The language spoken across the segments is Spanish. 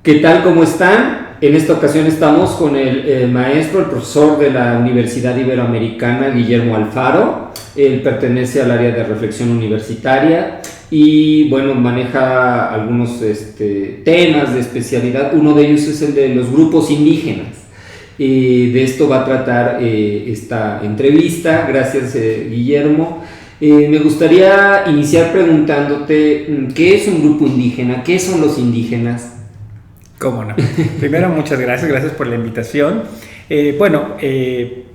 ¿Qué tal? ¿Cómo están? En esta ocasión estamos con el maestro, el profesor de la Universidad Iberoamericana, Guillermo Alfaro. Él pertenece al área de reflexión universitaria y bueno, maneja algunos temas de especialidad. Uno de ellos es el de los grupos indígenas. De esto va a tratar esta entrevista. Gracias, Guillermo. Me gustaría iniciar preguntándote ¿qué es un grupo indígena? ¿Qué son los indígenas? ¿Cómo no? Primero, muchas gracias por la invitación.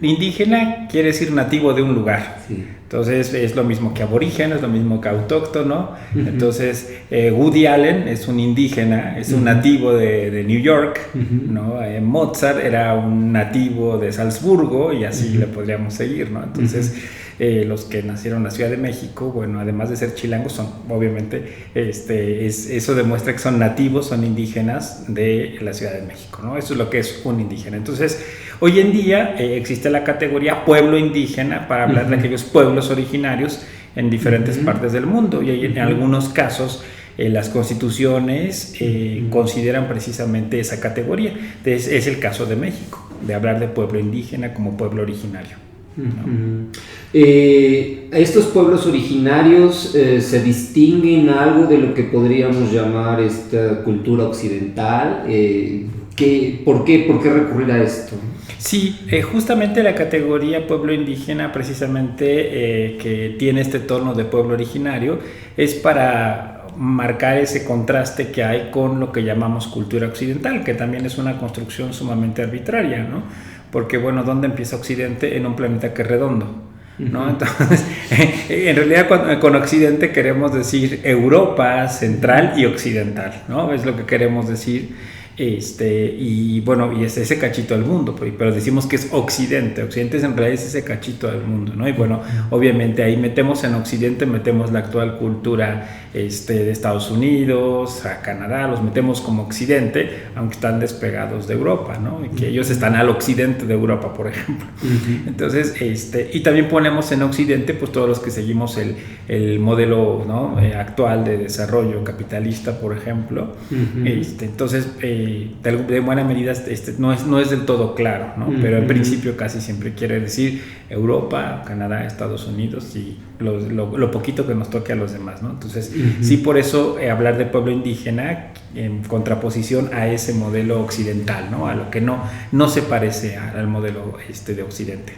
Indígena quiere decir nativo de un lugar. Sí. Entonces es lo mismo que aborigen, es lo mismo que autóctono. Uh-huh. Entonces Woody Allen es un indígena, es un nativo de New York, uh-huh. ¿no? Mozart era un nativo de Salzburgo y así le podríamos seguir, ¿no? Entonces los que nacieron en la Ciudad de México, bueno, además de ser chilangos, son obviamente, eso demuestra que son nativos, son indígenas de la Ciudad de México, ¿no? Eso es lo que es un indígena. Entonces, hoy en día existe la categoría pueblo indígena para hablar de aquellos pueblos originarios en diferentes partes del mundo, y en algunos casos las constituciones consideran precisamente esa categoría. Entonces, es el caso de México, de hablar de pueblo indígena como pueblo originario, ¿no? ¿Estos pueblos originarios se distinguen algo de lo que podríamos llamar esta cultura occidental? ¿Por qué recurrir a esto? Sí, justamente la categoría pueblo indígena, precisamente que tiene este tono de pueblo originario, es para marcar ese contraste que hay con lo que llamamos cultura occidental, que también es una construcción sumamente arbitraria, ¿no? Porque, bueno, ¿dónde empieza Occidente? En un planeta que es redondo, ¿no? Entonces, en realidad con Occidente queremos decir Europa central y occidental, ¿no? Es lo que queremos decir. Y bueno, y es ese cachito del mundo, pero decimos que es Occidente. Occidente en realidad es ese cachito del mundo, ¿no? Y bueno, obviamente ahí metemos en Occidente, metemos la actual cultura de Estados Unidos, a Canadá, los metemos como Occidente, aunque están despegados de Europa, ¿no? Y que ellos están al occidente de Europa, por ejemplo. Entonces, y también ponemos en Occidente, pues todos los que seguimos el modelo, ¿no? Actual de desarrollo capitalista, por ejemplo. Entonces, de buena medida no es del todo claro, ¿no? Pero en principio casi siempre quiere decir Europa, Canadá, Estados Unidos y lo poquito que nos toque a los demás, ¿no? Entonces sí, por eso hablar de pueblo indígena en contraposición a ese modelo occidental, ¿no? A lo que no se parece al modelo de Occidente.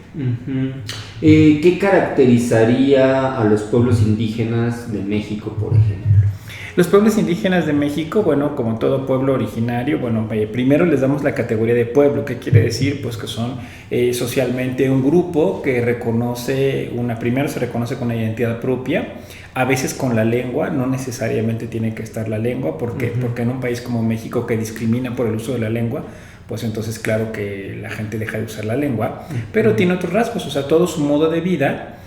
¿Qué caracterizaría a los pueblos indígenas de México, por ejemplo? Los pueblos indígenas de México, bueno, como todo pueblo originario, bueno, primero les damos la categoría de pueblo. ¿Qué quiere decir? Pues que son socialmente un grupo que primero se reconoce con una identidad propia, a veces con la lengua, no necesariamente tiene que estar la lengua, porque en un país como México que discrimina por el uso de la lengua, pues entonces claro que la gente deja de usar la lengua, pero tiene otros rasgos, o sea, todo su modo de vida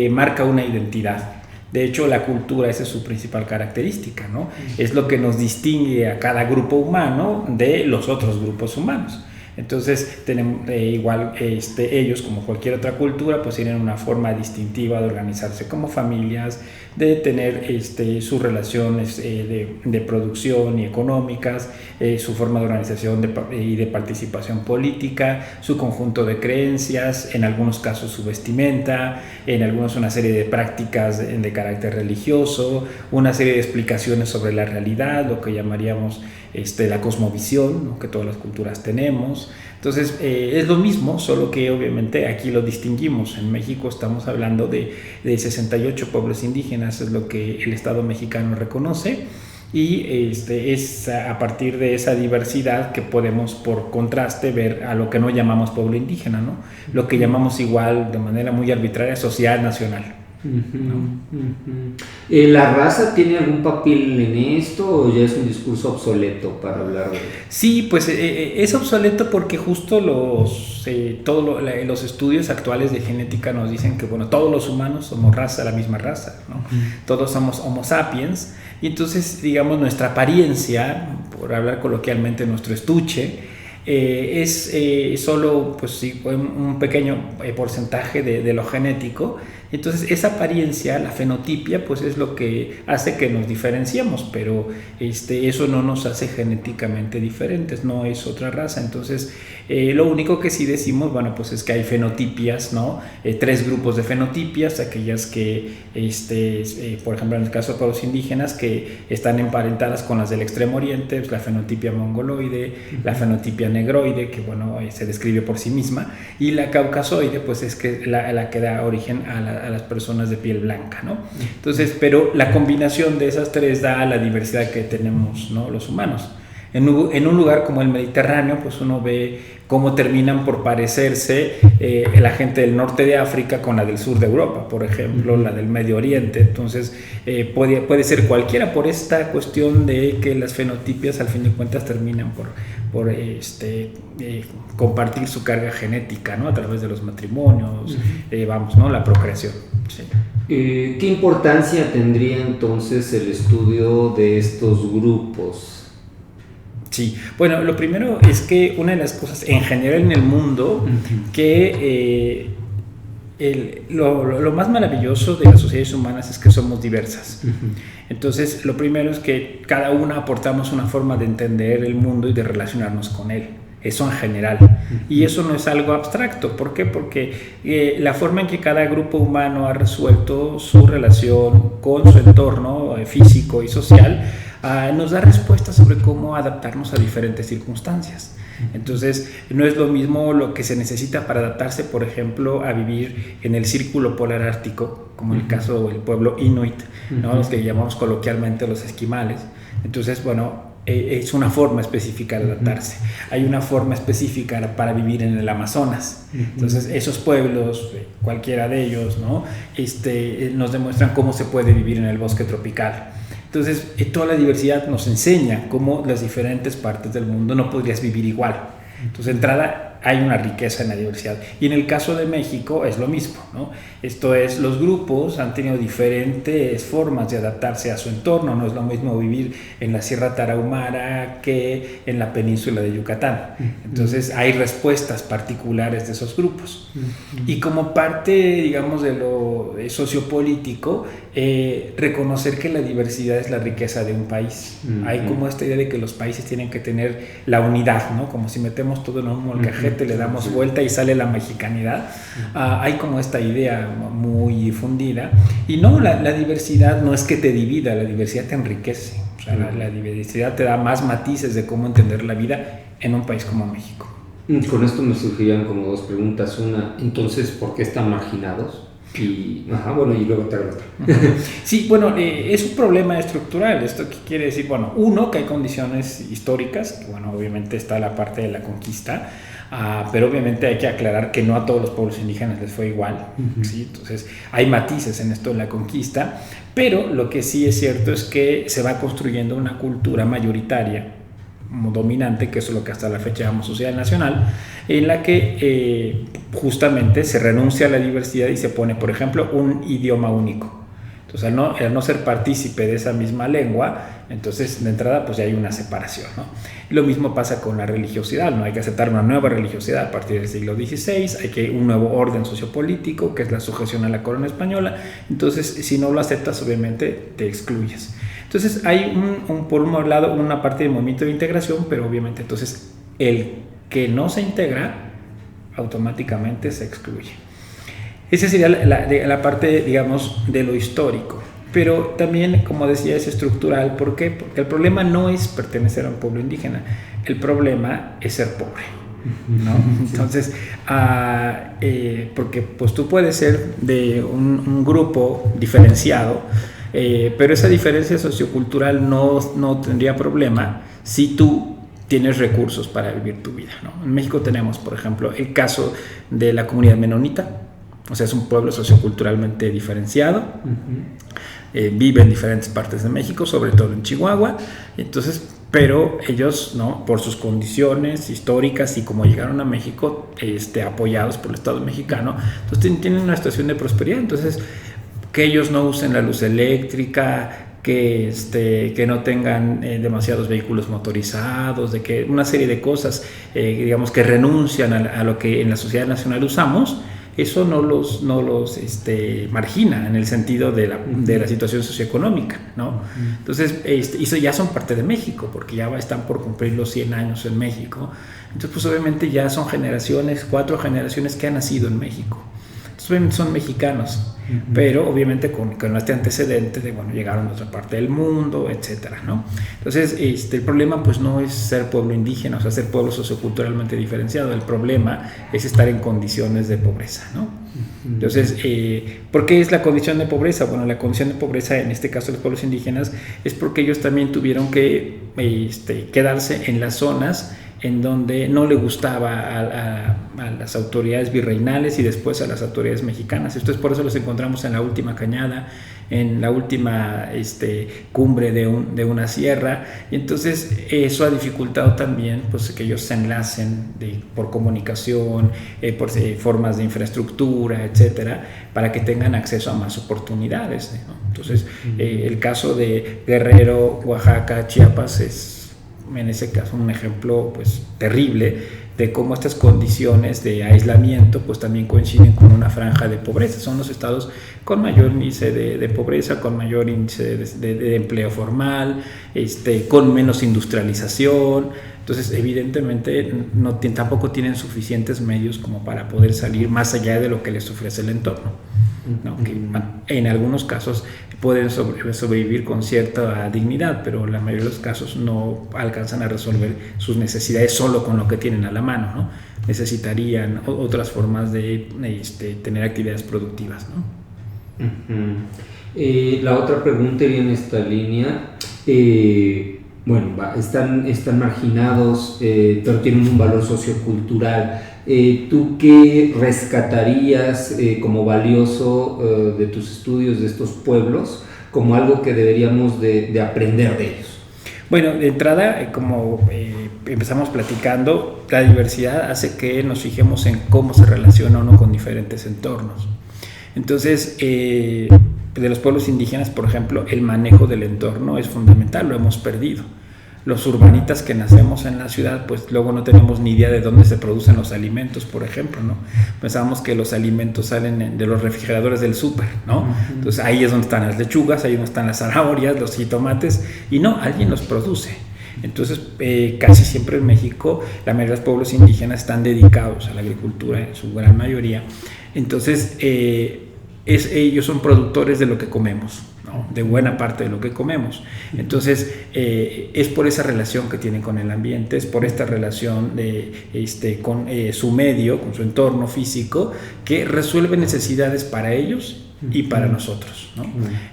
marca una identidad. De hecho, la cultura, esa es su principal característica, ¿no? Es lo que nos distingue a cada grupo humano de los otros grupos humanos. Entonces, tenemos, ellos, como cualquier otra cultura, pues tienen una forma distintiva de organizarse como familias, de tener sus relaciones de producción y económicas, su forma de organización y de participación política, su conjunto de creencias, en algunos casos su vestimenta, en algunos una serie de prácticas de carácter religioso, una serie de explicaciones sobre la realidad, lo que llamaríamos la cosmovisión, ¿no? Que todas las culturas tenemos. Entonces es lo mismo, solo que obviamente aquí lo distinguimos. En México estamos hablando de 68 pueblos indígenas, es lo que el Estado mexicano reconoce, y es a partir de esa diversidad que podemos, por contraste, ver a lo que no llamamos pueblo indígena, ¿no? Lo que llamamos igual de manera muy arbitraria sociedad nacional. ¿La raza tiene algún papel en esto o ya es un discurso obsoleto para hablar de eso? Sí, pues es obsoleto porque justo los estudios actuales de genética nos dicen que, bueno, todos los humanos somos la misma raza, ¿no? Todos somos Homo sapiens, y entonces, digamos, nuestra apariencia, por hablar coloquialmente, nuestro estuche, es solo, pues sí, un pequeño porcentaje de lo genético, Entonces esa apariencia, la fenotipia, pues es lo que hace que nos diferenciemos, pero eso no nos hace genéticamente diferentes, no es otra raza. Entonces lo único que sí decimos, bueno, pues es que hay fenotipias, ¿no? 3 grupos de fenotipias, aquellas que, por ejemplo, en el caso de pueblos indígenas, que están emparentadas con las del Extremo Oriente, pues la fenotipia mongoloide, la fenotipia negroide, que bueno, se describe por sí misma, y la caucasoide, pues es que la que da origen a las personas de piel blanca, ¿no? Entonces, pero la combinación de esas 3 da la diversidad que tenemos, ¿no?, los humanos. En un lugar como el Mediterráneo, pues uno ve cómo terminan por parecerse la gente del norte de África con la del sur de Europa, por ejemplo, la del Medio Oriente. Entonces puede ser cualquiera, por esta cuestión de que las fenotipias al fin de cuentas terminan por compartir su carga genética, ¿no?, a través de los matrimonios, vamos, ¿no?, la procreación. Sí. ¿Qué importancia tendría entonces el estudio de estos grupos? Sí, bueno, lo primero es que una de las cosas en general en el mundo que lo más maravilloso de las sociedades humanas es que somos diversas. Entonces, lo primero es que cada una aportamos una forma de entender el mundo y de relacionarnos con él. Eso en general. Y eso no es algo abstracto. ¿Por qué? Porque la forma en que cada grupo humano ha resuelto su relación con su entorno físico y social nos da respuestas sobre cómo adaptarnos a diferentes circunstancias. Entonces, no es lo mismo lo que se necesita para adaptarse, por ejemplo, a vivir en el círculo polar ártico, como en el caso del pueblo inuit, ¿no?, los que llamamos coloquialmente los esquimales. Entonces, bueno, es una forma específica de adaptarse. Hay una forma específica para vivir en el Amazonas. Entonces, esos pueblos, cualquiera de ellos, ¿no?, nos demuestran cómo se puede vivir en el bosque tropical. Entonces, toda la diversidad nos enseña cómo las diferentes partes del mundo no podrías vivir igual. Entonces, de entrada, hay una riqueza en la diversidad. Y en el caso de México es lo mismo, ¿no? Esto es, los grupos han tenido diferentes formas de adaptarse a su entorno. No es lo mismo vivir en la Sierra Tarahumara que en la península de Yucatán. Entonces, hay respuestas particulares de esos grupos. Y como parte, digamos, de lo sociopolítico, reconocer que la diversidad es la riqueza de un país. Hay como esta idea de que los países tienen que tener la unidad, ¿no? Como si metemos todo en un molcajete, le damos vuelta y sale la mexicanidad. Hay como esta idea muy difundida. Y no, la diversidad no es que te divida, la diversidad te enriquece. O sea, la diversidad te da más matices de cómo entender la vida en un país como México. Con esto me surgirían como 2 preguntas. Una, entonces, ¿por qué están marginados? Y luego te hago otra. Sí, bueno, es un problema estructural. ¿Esto qué quiere decir? Bueno, uno, que hay condiciones históricas, que bueno, obviamente está la parte de la conquista, pero obviamente hay que aclarar que no a todos los pueblos indígenas les fue igual, ¿sí? Entonces hay matices en esto de la conquista, pero lo que sí es cierto es que se va construyendo una cultura mayoritaria como dominante, que es lo que hasta la fecha llamamos sociedad nacional, en la que justamente se renuncia a la diversidad y se pone, por ejemplo, un idioma único. Entonces, al no ser partícipe de esa misma lengua, entonces de entrada pues ya hay una separación, ¿no? Lo mismo pasa con la religiosidad, ¿no? Hay que aceptar una nueva religiosidad a partir del siglo XVI, hay que un nuevo orden sociopolítico, que es la sujeción a la corona española. Entonces, si no lo aceptas, obviamente te excluyes. Entonces, hay por un lado una parte del movimiento de integración, pero obviamente entonces el que no se integra automáticamente se excluye. Esa sería la parte, digamos, de lo histórico. Pero también, como decía, es estructural. ¿Por qué? Porque el problema no es pertenecer a un pueblo indígena. El problema es ser pobre, ¿no? Entonces, porque pues tú puedes ser de un grupo diferenciado, pero esa diferencia sociocultural no tendría problema si tú tienes recursos para vivir tu vida, ¿no? En México tenemos, por ejemplo, el caso de la comunidad menonita. O sea, es un pueblo socioculturalmente diferenciado. Vive en diferentes partes de México, sobre todo en Chihuahua. Entonces, pero ellos, ¿no?, por sus condiciones históricas y como llegaron a México, apoyados por el Estado mexicano, entonces tienen una situación de prosperidad. Entonces, que ellos no usen la luz eléctrica, que no tengan demasiados vehículos motorizados, de que una serie de cosas, digamos, que renuncian a lo que en la sociedad nacional usamos, eso no los margina en el sentido de la situación socioeconómica, ¿no? Entonces, eso ya son parte de México, porque ya están por cumplir los 100 años en México. Entonces, pues obviamente ya son 4 generaciones que han nacido en México. Entonces, obviamente son mexicanos, pero obviamente con este antecedente de, bueno, llegaron a otra parte del mundo, etcétera, ¿no? Entonces, el problema pues no es ser pueblo indígena, o sea, ser pueblo socioculturalmente diferenciado. El problema es estar en condiciones de pobreza, ¿no? Entonces, ¿por qué es la condición de pobreza? Bueno, la condición de pobreza en este caso de los pueblos indígenas es porque ellos también tuvieron que quedarse en las zonas en donde no le gustaba a las autoridades virreinales y después a las autoridades mexicanas. Entonces, por eso los encontramos en la última cañada, en la última cumbre de una sierra, y entonces eso ha dificultado también pues, que ellos se enlacen por comunicación, por formas de infraestructura, etcétera, para que tengan acceso a más oportunidades, ¿no? Entonces, el caso de Guerrero, Oaxaca, Chiapas es en ese caso un ejemplo pues terrible de cómo estas condiciones de aislamiento pues también coinciden con una franja de pobreza. Son los estados con mayor índice de pobreza, con mayor índice de empleo formal, con menos industrialización. Entonces, evidentemente, tampoco tienen suficientes medios como para poder salir más allá de lo que les ofrece el entorno, ¿no? Que en algunos casos pueden sobrevivir con cierta dignidad, pero la mayoría de los casos no alcanzan a resolver sus necesidades solo con lo que tienen a la mano, ¿no? Necesitarían otras formas de tener actividades productivas, ¿no? La otra pregunta iría en esta línea. Bueno, están marginados, pero tienen un valor sociocultural. ¿Tú qué rescatarías como valioso de tus estudios de estos pueblos, como algo que deberíamos de aprender de ellos? Bueno, de entrada, como empezamos platicando, la diversidad hace que nos fijemos en cómo se relaciona uno con diferentes entornos. Entonces, de los pueblos indígenas, por ejemplo, el manejo del entorno es fundamental, lo hemos perdido. Los urbanitas que nacemos en la ciudad, pues luego no tenemos ni idea de dónde se producen los alimentos, por ejemplo, ¿no? Pensamos que los alimentos salen de los refrigeradores del súper, ¿no? Entonces ahí es donde están las lechugas, ahí es donde están las zanahorias, los jitomates, y no, alguien los produce. Entonces, casi siempre en México, la mayoría de los pueblos indígenas están dedicados a la agricultura, en su gran mayoría. Entonces, ellos son productores de lo que comemos, ¿no? De buena parte de lo que comemos. Entonces, es por esa relación que tienen con el ambiente, es por esta relación con su medio, con su entorno físico, que resuelve necesidades para ellos y para nosotros, ¿no?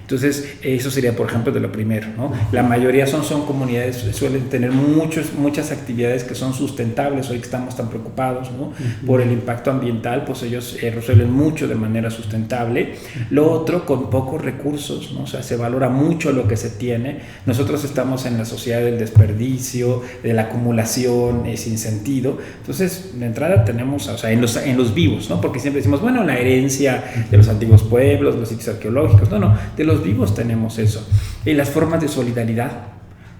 Entonces, eso sería, por ejemplo, de lo primero, ¿no? La mayoría son comunidades, suelen tener muchas actividades que son sustentables. Hoy que estamos tan preocupados, ¿no? Por el impacto ambiental, pues ellos resuelven mucho de manera sustentable. Lo otro, con pocos recursos, ¿no? O sea, se valora mucho lo que se tiene. Nosotros estamos en la sociedad del desperdicio, de la acumulación sin sentido. Entonces, de entrada tenemos, o sea, en los vivos, ¿no? Porque siempre decimos, bueno, la herencia de los antiguos pueblos, los sitios arqueológicos, no, de los vivos tenemos eso. Y las formas de solidaridad,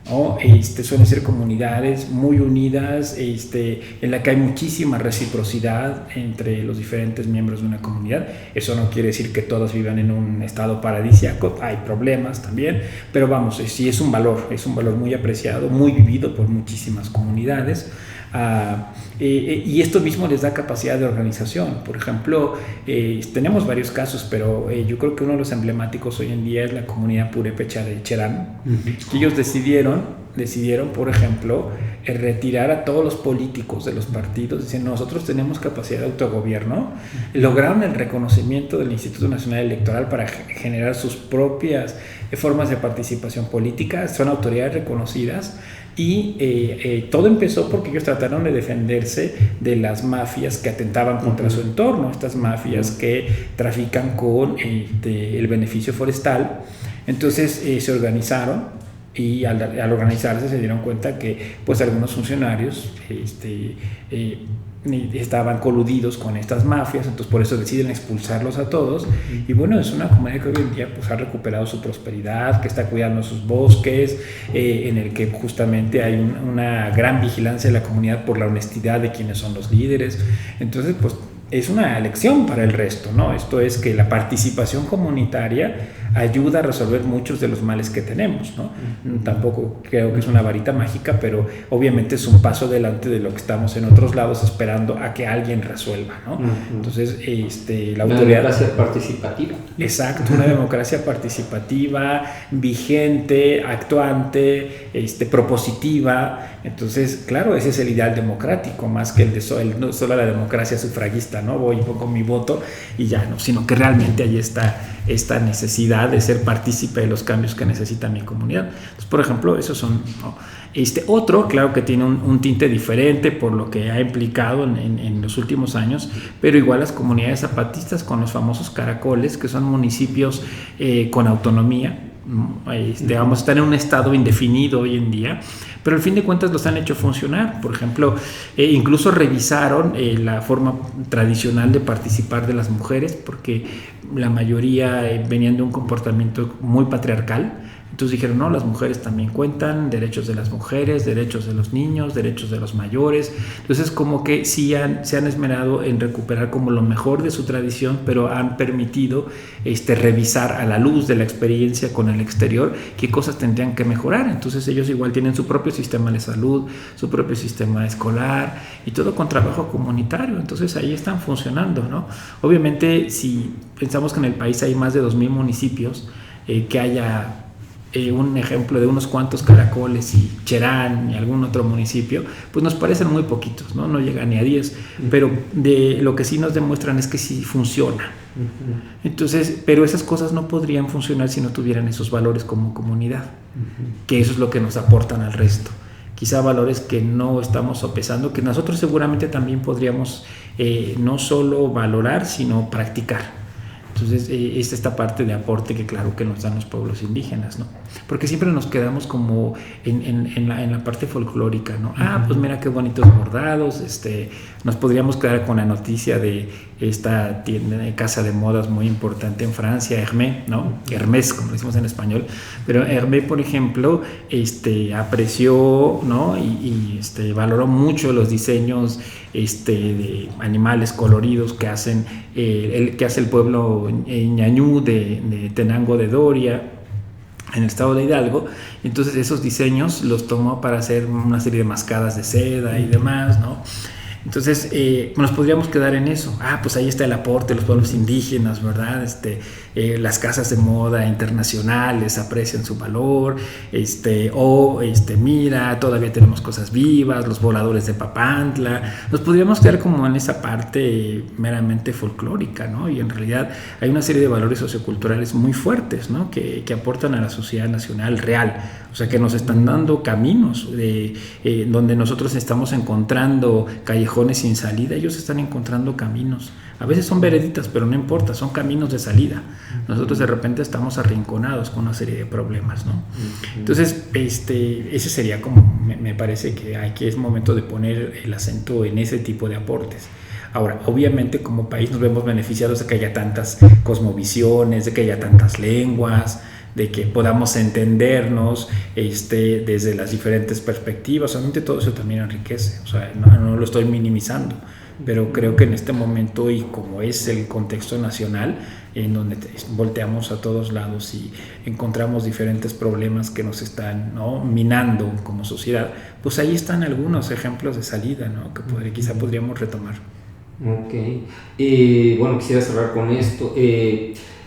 ¿no? Suelen ser comunidades muy unidas, en la que hay muchísima reciprocidad entre los diferentes miembros de una comunidad. Eso no quiere decir que todos vivan en un estado paradisíaco, hay problemas también, pero vamos, sí es un valor muy apreciado, muy vivido por muchísimas comunidades. Y esto mismo les da capacidad de organización. Por ejemplo, tenemos varios casos, pero yo creo que uno de los emblemáticos hoy en día es la comunidad purépecha de Cherán. Que ellos decidieron, por ejemplo, retirar a todos los políticos de los partidos. Dicen, nosotros tenemos capacidad de autogobierno. Lograron el reconocimiento del Instituto Nacional Electoral para generar sus propias formas de participación política. Son autoridades reconocidas. Y todo empezó porque ellos trataron de defenderse de las mafias que atentaban contra su entorno, estas mafias que trafican con el beneficio forestal. Entonces se organizaron y al organizarse se dieron cuenta que pues algunos funcionarios estaban coludidos con estas mafias, entonces por eso deciden expulsarlos a todos. Y bueno, es una comunidad que hoy en día pues ha recuperado su prosperidad, que está cuidando sus bosques, en el que justamente hay una gran vigilancia de la comunidad por la honestidad de quienes son los líderes. Entonces pues es una lección para el resto, ¿no? Esto es que la participación comunitaria ayuda a resolver muchos de los males que tenemos, ¿no? Tampoco creo que es una varita mágica, pero obviamente es un paso adelante de lo que estamos en otros lados esperando a que alguien resuelva, ¿no? Entonces, la autoridad... Una democracia participativa. Exacto, una democracia participativa, vigente, actuante, propositiva. Entonces, claro, ese es el ideal democrático, más que el de solo la democracia sufragista, ¿no? Voy y pongo mi voto y ya, no, sino que realmente ahí está esta necesidad de ser partícipe de los cambios que necesita mi comunidad. Entonces, por ejemplo, esos son, ¿no? Otro, claro que tiene un tinte diferente por lo que ha implicado en los últimos años, pero igual las comunidades zapatistas con los famosos caracoles, que son municipios con autonomía. Vamos a estar en un estado indefinido hoy en día, pero al fin de cuentas los han hecho funcionar. Por ejemplo, incluso revisaron la forma tradicional de participar de las mujeres, porque la mayoría venían de un comportamiento muy patriarcal. Entonces dijeron, no, las mujeres también cuentan, derechos de las mujeres, derechos de los niños, derechos de los mayores. Entonces como que sí se han esmerado en recuperar como lo mejor de su tradición, pero han permitido revisar a la luz de la experiencia con el exterior qué cosas tendrían que mejorar. Entonces ellos igual tienen su propio sistema de salud, su propio sistema escolar y todo con trabajo comunitario. Entonces ahí están funcionando, ¿no? Obviamente si pensamos que en el país hay más de 2,000 municipios, que haya... un ejemplo de unos cuantos caracoles y Cherán y algún otro municipio, pues nos parecen muy poquitos, ¿no? No llegan ni a 10, pero de lo que sí nos demuestran es que sí funciona. Entonces, pero esas cosas no podrían funcionar si no tuvieran esos valores como comunidad, que eso es lo que nos aportan al resto. Quizá valores que no estamos sopesando, que nosotros seguramente también podríamos no solo valorar, sino practicar. Entonces, es esta parte de aporte que claro que nos dan los pueblos indígenas, ¿no? Porque siempre nos quedamos como en la parte folclórica, ¿no? Ah, pues mira qué bonitos bordados, nos podríamos quedar con la noticia de esta tienda, casa de modas muy importante en Francia, Hermès, ¿no? Hermès, como decimos en español, pero Hermès, por ejemplo, apreció, ¿no? Y valoró mucho los diseños de animales coloridos que hace el pueblo ñañú de Tenango de Doria, en el estado de Hidalgo. Entonces esos diseños los tomó para hacer una serie de mascadas de seda y demás, ¿no? Entonces, nos podríamos quedar en eso. Ah, pues ahí está el aporte de los pueblos indígenas, ¿verdad? Las casas de moda internacionales aprecian su valor, mira, todavía tenemos cosas vivas, los voladores de Papantla. Nos podríamos quedar como en esa parte meramente folclórica, ¿no? Y en realidad hay una serie de valores socioculturales muy fuertes, ¿no? Que aportan a la sociedad nacional real. O sea, que nos están dando caminos donde nosotros estamos encontrando callejones sin salida, ellos están encontrando caminos. A veces son vereditas, pero no importa, son caminos de salida. Nosotros de repente estamos arrinconados con una serie de problemas, ¿no? Entonces, ese sería como, me parece que aquí es momento de poner el acento en ese tipo de aportes. Ahora, obviamente como país nos vemos beneficiados de que haya tantas cosmovisiones, de que haya tantas lenguas, de que podamos entendernos desde las diferentes perspectivas. Obviamente todo eso también enriquece, o sea, no lo estoy minimizando, pero creo que en este momento, y como es el contexto nacional, en donde volteamos a todos lados y encontramos diferentes problemas que nos están, ¿no?, minando como sociedad, pues ahí están algunos ejemplos de salida, ¿no?, que quizá podríamos retomar. Ok, bueno, quisiera cerrar con esto.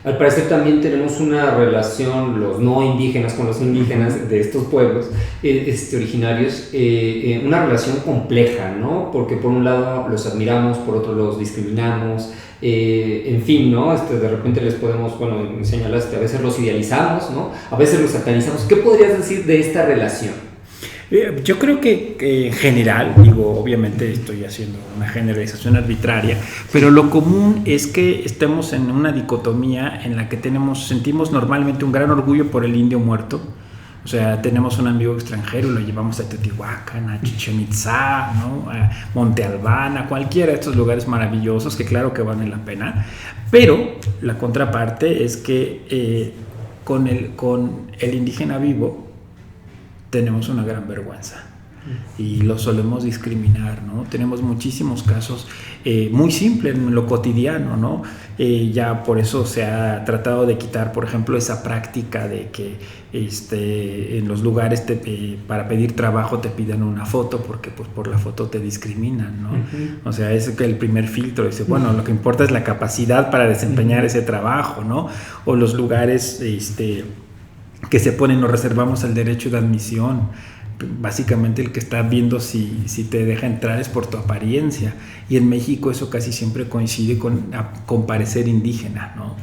Al parecer también tenemos una relación, los no indígenas con los indígenas de estos pueblos originarios, una relación compleja, ¿no? Porque por un lado los admiramos, por otro los discriminamos, en fin, ¿no? De repente les podemos, bueno, señalaste, a veces los idealizamos, ¿no? A veces los satanizamos. ¿Qué podrías decir de esta relación? Yo creo que en general, digo, obviamente estoy haciendo una generalización arbitraria, pero lo común es que estemos en una dicotomía en la que sentimos normalmente un gran orgullo por el indio muerto. O sea, tenemos un amigo extranjero y lo llevamos a Teotihuacán, a Chichén Itzá, ¿no?, a Monte Albán, a cualquiera de estos lugares maravillosos que claro que valen la pena. Pero la contraparte es que con el indígena vivo tenemos una gran vergüenza. y los solemos discriminar, ¿no? Tenemos muchísimos casos muy simples en lo cotidiano, ¿no? Ya por eso se ha tratado de quitar, por ejemplo, esa práctica de que en los lugares para pedir trabajo te piden una foto, porque pues por la foto te discriminan, ¿no? O sea, es que el primer filtro dice, bueno, lo que importa es la capacidad para desempeñar ese trabajo, ¿no? O los lugares que se ponen, nos reservamos el derecho de admisión. Básicamente el que está viendo si te deja entrar es por tu apariencia, y en México eso casi siempre coincide con parecer indígena, ¿no?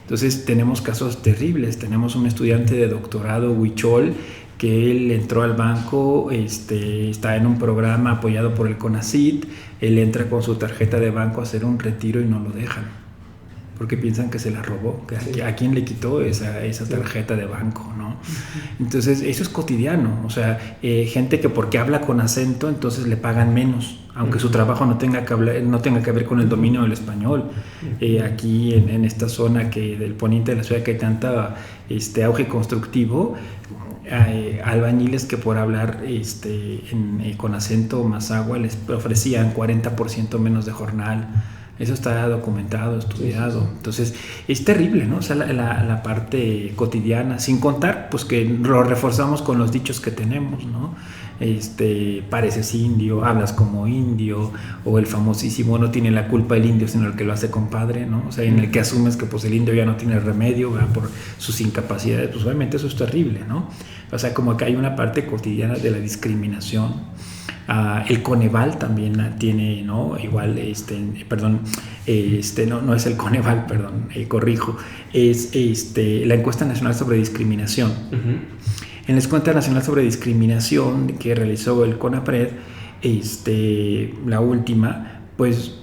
Entonces tenemos casos terribles. Tenemos un estudiante de doctorado, Huichol, que él entró al banco, está en un programa apoyado por el CONACYT. Él entra con su tarjeta de banco a hacer un retiro y no lo dejan, porque piensan que se la robó, que a quién le quitó esa tarjeta de banco, ¿no? Entonces eso es cotidiano. O sea, gente que porque habla con acento entonces le pagan menos, aunque su trabajo no tenga que ver con el dominio del español. Aquí en esta zona del poniente de la ciudad, que hay tanta auge constructivo, albañiles que por hablar con acento mazahua les ofrecían 40% menos de jornal. Eso está documentado, estudiado. Entonces es terrible, ¿no? O sea, la parte cotidiana, sin contar pues que lo reforzamos con los dichos que tenemos, ¿no? Pareces indio, hablas como indio, o el famosísimo no tiene la culpa el indio sino el que lo hace compadre, ¿no? O sea, en el que asumes que pues el indio ya no tiene remedio, ¿verdad? Por sus incapacidades. Pues obviamente eso es terrible, ¿no? O sea, como que hay una parte cotidiana de la discriminación. El Coneval también tiene, ¿no? Igual, no es el Coneval, perdón, corrijo, es la Encuesta Nacional sobre Discriminación. En la Encuesta Nacional sobre Discriminación que realizó el CONAPRED, la última, pues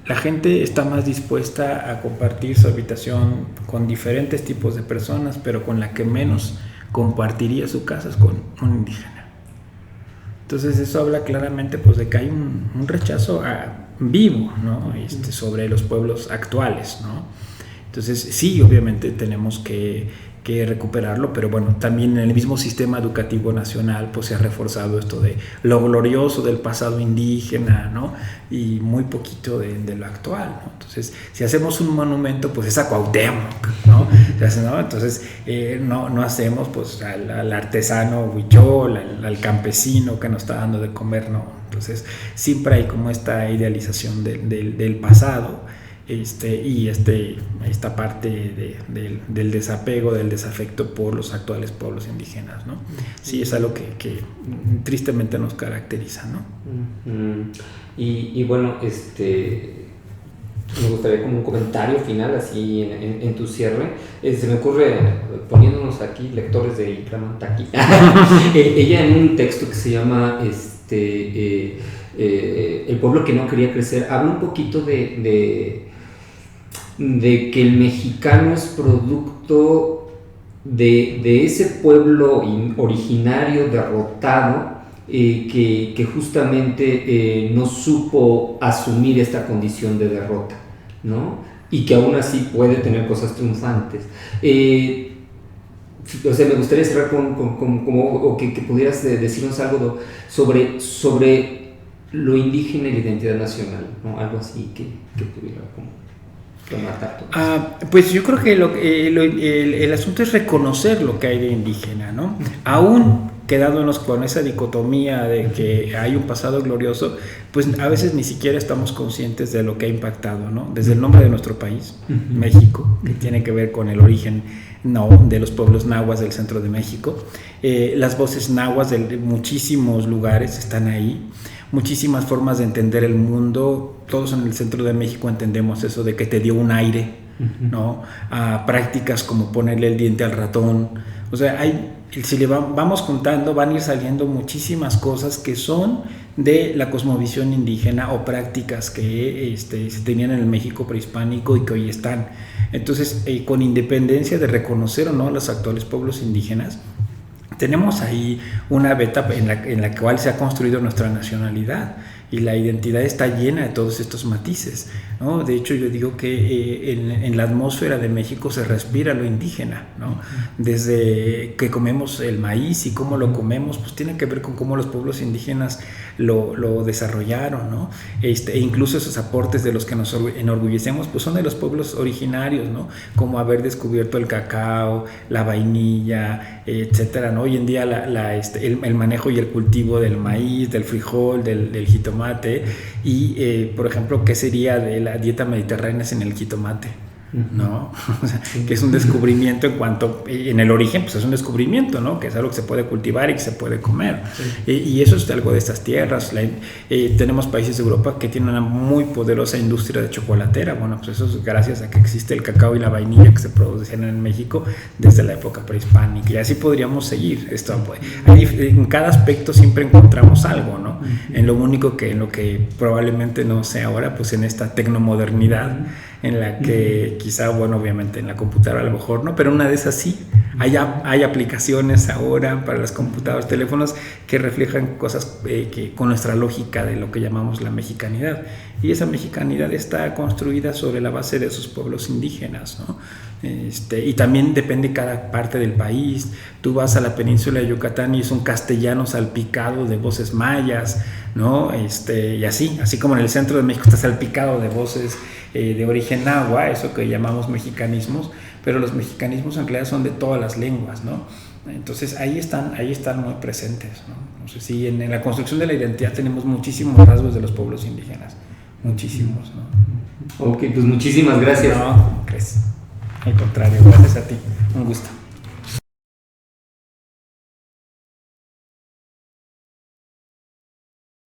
la gente está más dispuesta a compartir su habitación con diferentes tipos de personas, pero con la que menos compartiría su casa es con un indígena. Entonces eso habla claramente pues de que hay un rechazo vivo, ¿no? Sobre los pueblos actuales, ¿no? Entonces sí, obviamente tenemos que recuperarlo, pero bueno, también en el mismo sistema educativo nacional pues se ha reforzado esto de lo glorioso del pasado indígena, ¿no? Y muy poquito de lo actual, ¿no? Entonces si hacemos un monumento pues es a Cuauhtémoc, ¿no? Entonces no hacemos pues al artesano Huichol, al campesino que nos está dando de comer, ¿no? Entonces siempre hay como esta idealización del pasado. Y esta parte del desapego, del desafecto por los actuales pueblos indígenas, ¿no? Sí, es algo que tristemente nos caracteriza, ¿no? Y bueno, me gustaría como un comentario final así en tu cierre. Se me ocurre, poniéndonos aquí lectores de Ikramantaki, ella en un texto que se llama El pueblo que no quería crecer, habla un poquito de que el mexicano es producto de ese pueblo originario derrotado, que justamente no supo asumir esta condición de derrota, ¿no? Y que aún así puede tener cosas triunfantes. O sea, me gustaría cerrar o que pudieras decirnos algo sobre lo indígena y la identidad nacional, ¿no? Algo así que pudiera como pues yo creo que el asunto es reconocer lo que hay de indígena, ¿no? Aún quedándonos con esa dicotomía de que hay un pasado glorioso, pues a veces ni siquiera estamos conscientes de lo que ha impactado, ¿no? Desde el nombre de nuestro país, México, que tiene que ver con el origen de los pueblos nahuas del centro de México. Las voces nahuas de muchísimos lugares están ahí. Muchísimas formas de entender el mundo. Todos en el centro de México entendemos eso de que te dio un aire, ¿no? A prácticas como ponerle el diente al ratón. O sea, si le vamos juntando, van a ir saliendo muchísimas cosas que son de la cosmovisión indígena o prácticas que se tenían en el México prehispánico y que hoy están. Entonces, con independencia de reconocer o no a los actuales pueblos indígenas, tenemos ahí una beta en la cual se ha construido nuestra nacionalidad. y la identidad está llena de todos estos matices, ¿no? De hecho, yo digo que en la atmósfera de México se respira lo indígena, ¿no? Desde que comemos el maíz y cómo lo comemos, pues tiene que ver con cómo los pueblos indígenas lo desarrollaron, ¿no? E incluso esos aportes de los que nos enorgullecemos, pues son de los pueblos originarios, ¿no? Como haber descubierto el cacao, la vainilla, etcétera, ¿no? Hoy en día el manejo y el cultivo del maíz, del frijol, del jitomate y, por ejemplo, ¿qué sería de la dieta mediterránea sin el jitomate? ¿No? O sea, que es un descubrimiento en el origen, pues es un descubrimiento, ¿no? Que es algo que se puede cultivar y que se puede comer. Sí. Y eso es algo de estas tierras. Tenemos países de Europa que tienen una muy poderosa industria de chocolatera. Bueno, pues eso es gracias a que existe el cacao y la vainilla que se producían en México desde la época prehispánica. Y así podríamos seguir. En cada aspecto siempre encontramos algo, ¿no? En lo único en lo que probablemente no sea ahora, pues en esta tecnomodernidad en la que quizá, bueno, obviamente en la computadora a lo mejor no, pero una de esas sí. Hay aplicaciones ahora para las computadoras, teléfonos que reflejan cosas que con nuestra lógica de lo que llamamos la mexicanidad. Y esa mexicanidad está construida sobre la base de esos pueblos indígenas, ¿no? Y también depende cada parte del país. Tú vas a la península de Yucatán y es un castellano salpicado de voces mayas, ¿no? Y así como en el centro de México está salpicado de voces de origen náhuatl, eso que llamamos mexicanismos, pero los mexicanismos en realidad son de todas las lenguas, ¿no? Entonces ahí están muy presentes, ¿no? No sé si en la construcción de la identidad tenemos muchísimos rasgos de los pueblos indígenas, muchísimos, ¿no? Ok, pues muchísimas gracias. No, ¿crees? Al contrario, gracias a ti, un gusto.